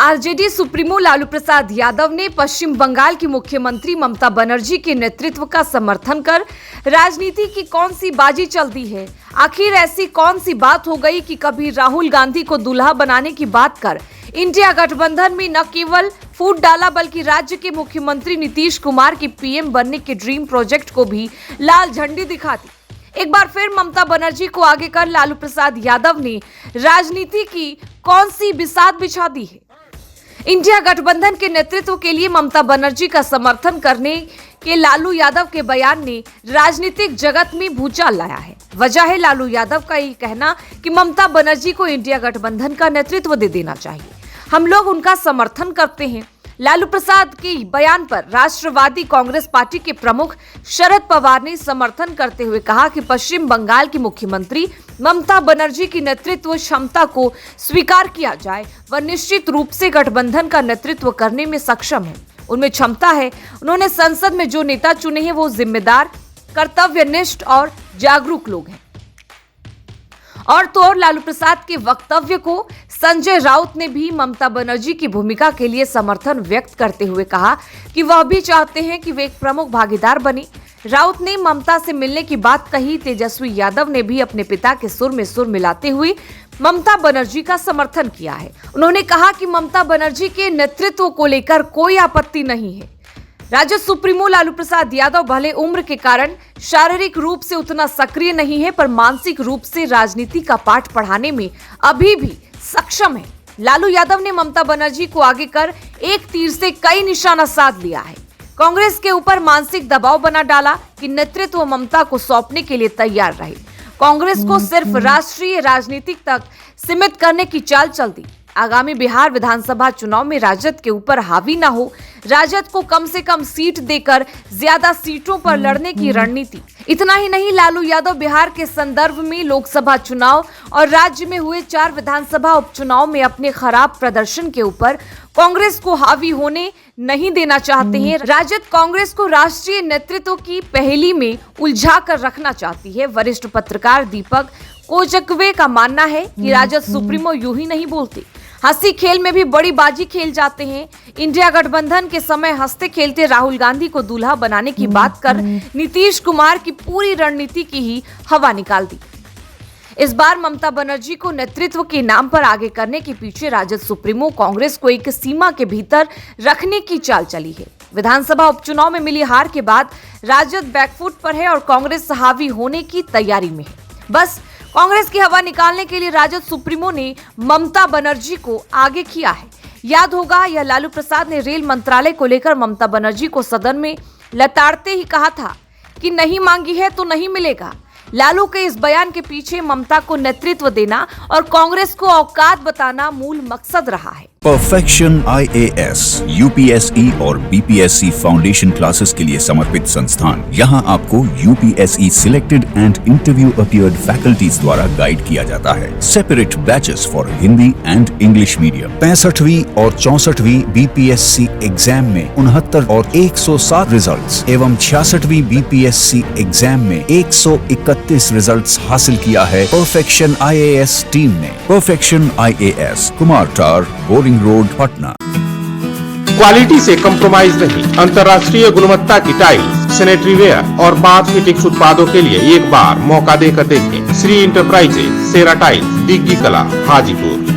RJD supremo Lalu Prasad Yadav ने पश्चिम बंगाल की मुख्यमंत्री ममता बनर्जी के नेतृत्व का समर्थन कर राजनीति की कौन सी बाजी चल दी है। आखिर ऐसी कौन सी बात हो गई कि कभी राहुल गांधी को दूल्हा बनाने की बात कर इंडिया गठबंधन में न केवल फूट डाला बल्कि राज्य के मुख्यमंत्री नीतीश कुमार की पीएम बनने के ड्रीम प्रोजेक्ट को भी लाल झंडी दिखा दी। एक बार फिर ममता बनर्जी को आगे कर लालू प्रसाद यादव ने राजनीति की कौन सी बिसात बिछा दी है। इंडिया गठबंधन के नेतृत्व के लिए ममता बनर्जी का समर्थन करने के लालू यादव के बयान ने राजनीतिक जगत में भूचाल लाया है। वजह है लालू यादव का ये कहना कि ममता बनर्जी को इंडिया गठबंधन का नेतृत्व दे देना चाहिए। हम लोग उनका समर्थन करते हैं। लालू प्रसाद के बयान पर राष्ट्रवादी कांग्रेस पार्टी के प्रमुख शरद पवार ने समर्थन करते हुए कहा कि पश्चिम बंगाल की मुख्यमंत्री ममता बनर्जी की नेतृत्व क्षमता को स्वीकार किया जाए। वह निश्चित रूप से गठबंधन का नेतृत्व करने में सक्षम है, उनमें क्षमता है। उन्होंने संसद में जो नेता चुने हैं वो जिम्मेदार, कर्तव्यनिष्ठ और जागरूक लोग हैं। और तो और लालू प्रसाद के वक्तव्य को संजय राउत ने भी ममता बनर्जी की भूमिका के लिए समर्थन व्यक्त करते हुए कहा कि वह भी चाहते हैं कि वे एक प्रमुख भागीदार बने। राउत ने ममता से मिलने की बात कही। तेजस्वी यादव ने भी अपने पिता के सुर में सुर मिलाते हुए ममता बनर्जी का समर्थन किया है। उन्होंने कहा कि ममता बनर्जी के नेतृत्व को लेकर कोई आपत्ति नहीं है। राजद सुप्रीमो लालू प्रसाद यादव भले उम्र के कारण शारीरिक रूप से उतना सक्रिय नहीं है, पर मानसिक रूप से राजनीति का पाठ पढ़ाने में अभी भी सक्षम है। लालू यादव ने ममता बनर्जी को आगे कर एक तीर से कई निशाना साध लिया है। कांग्रेस के ऊपर मानसिक दबाव बना डाला कि नेतृत्व ममता को सौंपने के लिए तैयार रहे। कांग्रेस को सिर्फ राष्ट्रीय राजनीति तक सीमित करने की चाल चल दी। आगामी बिहार विधानसभा चुनाव में राजद के ऊपर हावी न हो, राजद को कम से कम सीट देकर ज्यादा सीटों पर लड़ने की रणनीति। इतना ही नहीं, लालू यादव बिहार के संदर्भ में लोकसभा चुनाव और राज्य में हुए 4 विधानसभा उपचुनाव में अपने खराब प्रदर्शन के ऊपर कांग्रेस को हावी होने नहीं देना चाहते हैं। राजद कांग्रेस को राष्ट्रीय नेतृत्व की पहेली में उलझा कर रखना चाहती है। वरिष्ठ पत्रकार दीपक कोजकवे का मानना है कि राजद सुप्रीमो यूं ही नहीं बोलते, हंसी खेल में भी बड़ी बाजी खेल जाते हैं। इंडिया गठबंधन के समय हंसते खेलते राहुल गांधी को दूल्हा बनाने की बात कर नीतीश कुमार की पूरी रणनीति की ही हवा निकाल दी। इस बार ममता बनर्जी को नेतृत्व के नाम पर आगे करने के पीछे राजद सुप्रीमो कांग्रेस को एक सीमा के भीतर रखने की चाल चली है। विधानसभा उपचुनाव में मिली हार के बाद राजद बैकफुट पर है और कांग्रेस हावी होने की तैयारी में है। बस कांग्रेस की हवा निकालने के लिए राजद सुप्रीमो ने ममता बनर्जी को आगे किया है। याद होगा, यह लालू प्रसाद ने रेल मंत्रालय को लेकर ममता बनर्जी को सदन में लताड़ते ही कहा था कि नहीं मांगी है तो नहीं मिलेगा। लालू के इस बयान के पीछे ममता को नेतृत्व देना और कांग्रेस को औकात बताना मूल मकसद रहा है। परफेक्शन IAS, UPSE और BPSC फाउंडेशन क्लासेस के लिए समर्पित संस्थान। यहाँ आपको UPSE selected and interview appeared faculties द्वारा गाइड किया जाता है। Separate batches for Hindi and English medium. 65वीं और 64वीं BPSC एग्जाम में 69 और 107 रिजल्ट्स एवं 66वीं BPSC एग्जाम में 131 रिजल्ट्स हासिल किया है परफेक्शन IAS टीम ने। परफेक्शन IAS, कुमार टार, बोरिंग रोड, पटना। क्वालिटी से कंप्रोमाइज नहीं, अंतर्राष्ट्रीय गुणवत्ता की टाइल्स, सैनिटरी वेयर और बाथ फिटिंग्स उत्पादों के लिए एक बार मौका देकर देखें। श्री इंटरप्राइजेज, सेरा टाइल्स, डिग्गी कला, हाजीपुर।